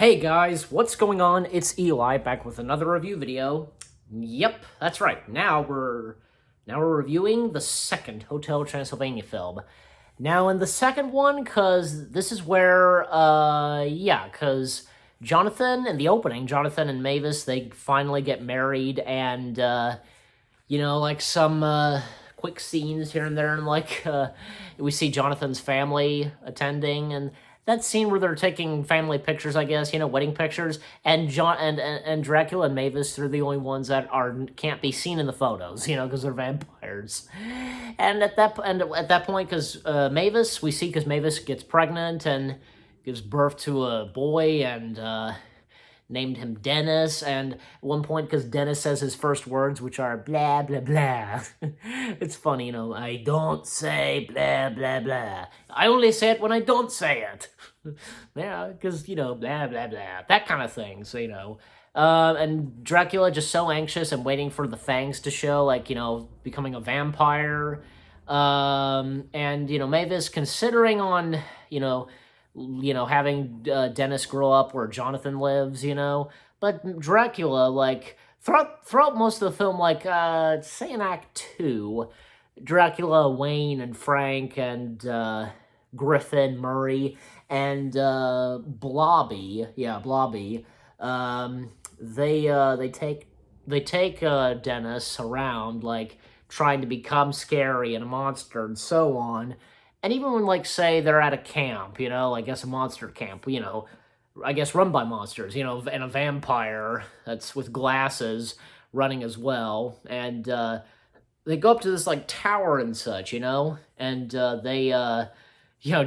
Hey guys, what's going on? It's Eli back with another review video. Yep, that's right. Now we're reviewing the second Hotel Transylvania film. Now in the second one, cause this is where cause Jonathan in the opening, Jonathan and Mavis, they finally get married and like some quick scenes here and there, and we see Jonathan's family attending, and that scene where they're taking family pictures, I guess, wedding pictures, and and Dracula and Mavis, they're the only ones that can't be seen in the photos, because they're vampires. And at that point, because Mavis gets pregnant and gives birth to a boy, and named him Dennis, and at one point, because Dennis says his first words, which are blah, blah, blah. It's funny, I don't say blah, blah, blah. I only say it when I don't say it. Yeah, because, blah, blah, blah. That kind of thing, so, and Dracula just so anxious and waiting for the fangs to show, becoming a vampire. And, Mavis considering on, having Dennis grow up where Jonathan lives, But Dracula, throughout most of the film, say in Act 2, Dracula, Wayne, and Frank, and Griffin, Murray, and Blobby, they take Dennis around, trying to become scary and a monster and so on. And even when, say, they're at a camp, I guess a monster camp, I guess run by monsters, and a vampire that's with glasses running as well. And they go up to this, tower and such, and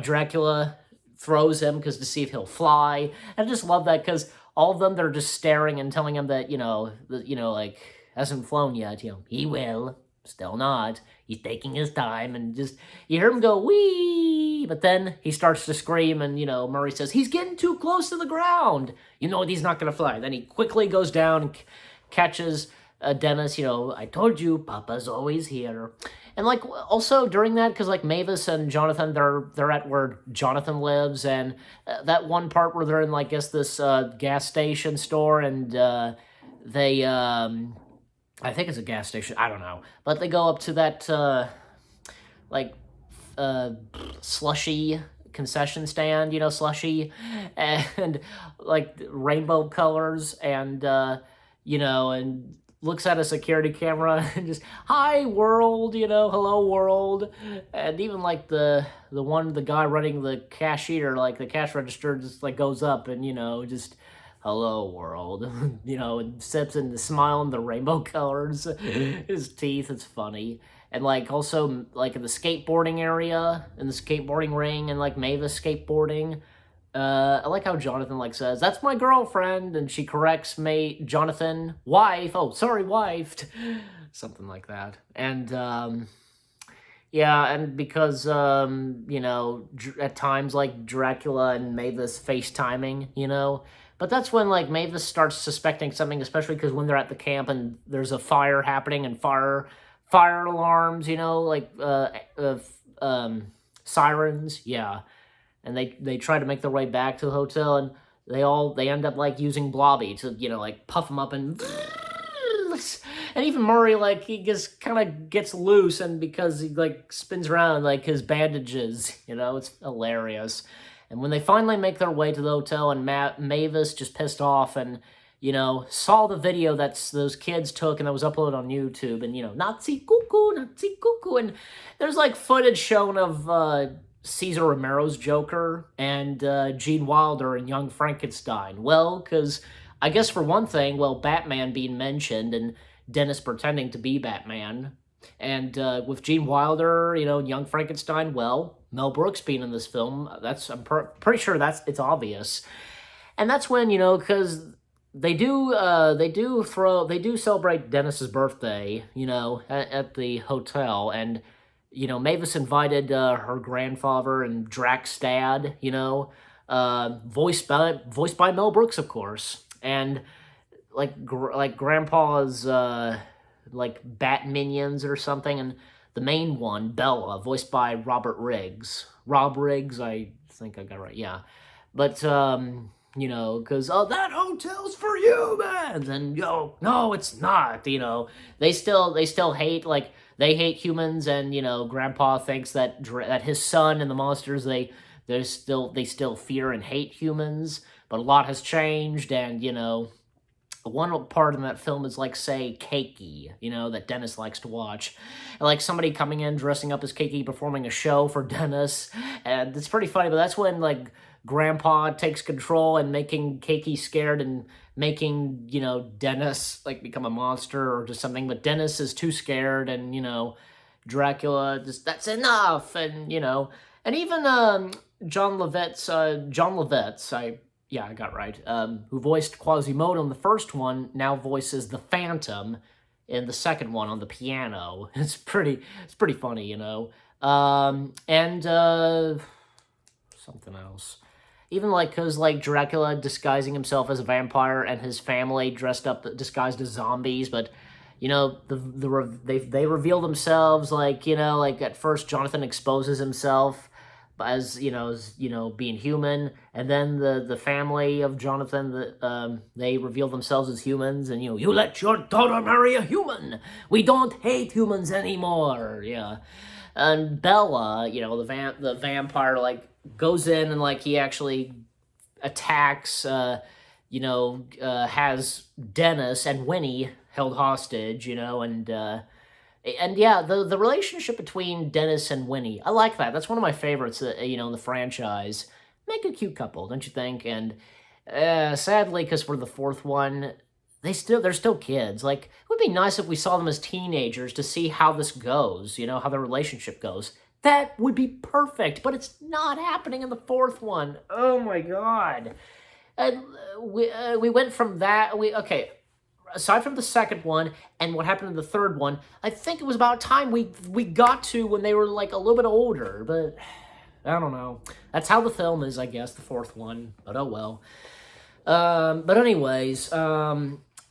Dracula throws him to see if he'll fly. And I just love that because all of them, they're just staring and telling him that, hasn't flown yet, he will. Still not. He's taking his time, and just, you hear him go, wee! But then he starts to scream, and, Murray says, he's getting too close to the ground! He's not going to fly. Then he quickly goes down and catches Dennis, I told you, Papa's always here. And, also during that, because, Mavis and Jonathan, they're at where Jonathan lives, and that one part where they're in, this gas station store, and they, I think it's a gas station. I don't know. But they go up to that, slushy concession stand, slushy, and, rainbow colors, and, and looks at a security camera and just, hi, world, hello, world. And even, the guy running the cashier, the cash register just, goes up and, just, hello, world, and sips and smiling the rainbow colors, his teeth, it's funny. And, also, in the skateboarding area, in the skateboarding ring, and, Mavis skateboarding, I like how Jonathan, says, that's my girlfriend, and she corrects Jonathan, wife, oh, sorry, wife, something like that. And, yeah, and because, at times, Dracula and Mavis FaceTiming, But that's when, Mavis starts suspecting something, especially because when they're at the camp and there's a fire happening and fire alarms, sirens, yeah. And they try to make their way back to the hotel, and they end up, using Blobby to, puff him up and... And even Murray, he just kind of gets loose, and because he, spins around, his bandages, it's hilarious. And when they finally make their way to the hotel, and Mavis just pissed off and, saw the video that those kids took and that was uploaded on YouTube, and, Nazi cuckoo, and there's, footage shown of Cesar Romero's Joker and Gene Wilder and Young Frankenstein. Well, because I guess for one thing, Batman being mentioned and Dennis pretending to be Batman, and with Gene Wilder, Young Frankenstein, Mel Brooks being in this film, I'm pretty sure it's obvious. And that's when, because they do celebrate Dennis's birthday, at the hotel, and, Mavis invited her grandfather and Drax Dad, voiced by Mel Brooks, of course, and, Grandpa's, Bat Minions or something, and the main one, Bella, voiced by Robert Riggs. Rob Riggs, I think I got it right, yeah. But, you know, because, oh, that hotel's for humans, and, yo, no, it's not, you know. They still hate, like, they hate humans, and, you know, Grandpa thinks that his son and the monsters, they still fear and hate humans, but a lot has changed, and, you know, one part in that film is like, say, Keiki, you know, that Dennis likes to watch. And, like, somebody coming in dressing up as Keiki performing a show for Dennis, and it's pretty funny, but that's when, like, Grandpa takes control and making Keiki scared and making, you know, Dennis, like, become a monster or just something, but Dennis is too scared, and, you know, Dracula just, that's enough, and, you know, and even, John Lovitz, I got it right, who voiced Quasimodo in the first one, now voices the Phantom in the second one on the piano. It's pretty funny, you know. And something else. Even, like, because, like, Dracula disguising himself as a vampire and his family disguised as zombies, but, you know, they reveal themselves, like, you know, like, at first Jonathan exposes himself as being human, and then the family of Jonathan, they reveal themselves as humans, and, you know, you let your daughter marry a human, we don't hate humans anymore, yeah. And Bella, you know, the vampire, like, goes in and, like, he actually attacks, has Dennis and Winnie held hostage, you know, and yeah, the relationship between Dennis and Winnie, I like that. That's one of my favorites, you know, in the franchise. Make a cute couple, don't you think? And sadly, because for the fourth one, they're still kids. Like, it would be nice if we saw them as teenagers to see how this goes, you know, how their relationship goes. That would be perfect, but it's not happening in the fourth one. Oh my god. And we went from that, okay, aside from the second one and what happened in the third one, I think it was about time we got to when they were, like, a little bit older, but I don't know. That's how the film is, I guess, the fourth one, but oh well. But anyways,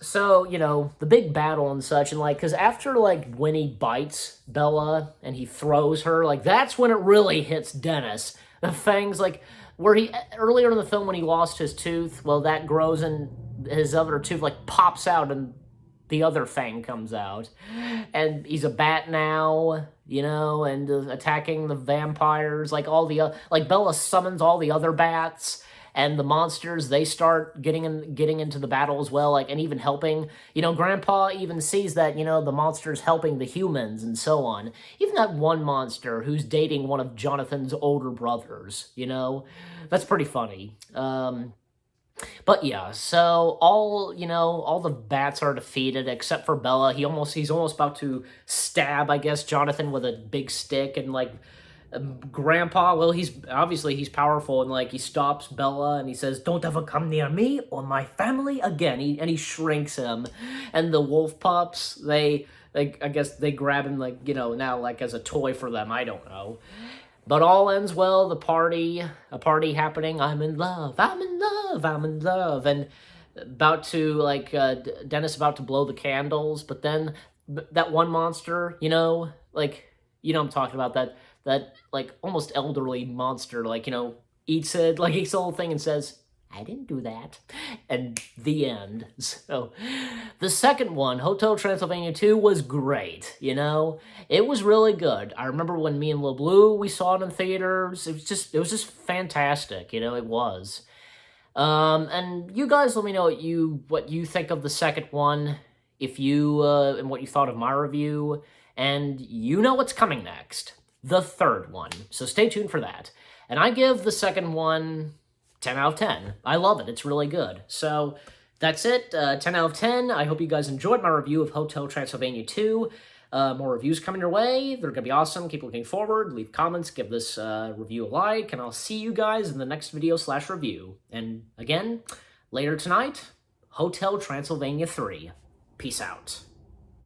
so, you know, the big battle and such, and, like, because after, like, Winnie bites Bella and he throws her, like, that's when it really hits Dennis. The fangs, like, where earlier in the film when he lost his tooth, well, that grows and his other tooth, like, pops out and the other fang comes out. And he's a bat now, you know, and attacking the vampires, like, like, Bella summons all the other bats, and the monsters, they start getting into the battle as well, like, and even helping. You know, Grandpa even sees that, you know, the monsters helping the humans and so on. Even that one monster who's dating one of Jonathan's older brothers, you know? That's pretty funny. But yeah, so all the bats are defeated except for Bella. He's almost about to stab, I guess, Jonathan with a big stick, and, like, Grandpa, well, he's powerful, and, like, he stops Bella and he says, "Don't ever come near me or my family again." He shrinks him, and the wolf pups, I guess they grab him, like, you know, now, like, as a toy for them. I don't know. But all ends well, a party happening, I'm in love, and about to, like, Dennis about to blow the candles, but then that one monster, you know, like, you know what I'm talking about, that, like, almost elderly monster, like, you know, eats the whole thing and says, "I didn't do that." And the end. So, the second one, Hotel Transylvania 2, was great, you know? It was really good. I remember when me and Lil Blue, we saw it in theaters. It was just fantastic, you know, it was. And you guys let me know what you think of the second one, and what you thought of my review, and you know what's coming next. The third one. So stay tuned for that. And I give the second one 10 out of 10. I love it. It's really good. So that's it. 10 out of 10. I hope you guys enjoyed my review of Hotel Transylvania 2. More reviews coming your way. They're going to be awesome. Keep looking forward. Leave comments. Give this review a like. And I'll see you guys in the next video/review. And again, later tonight, Hotel Transylvania 3. Peace out.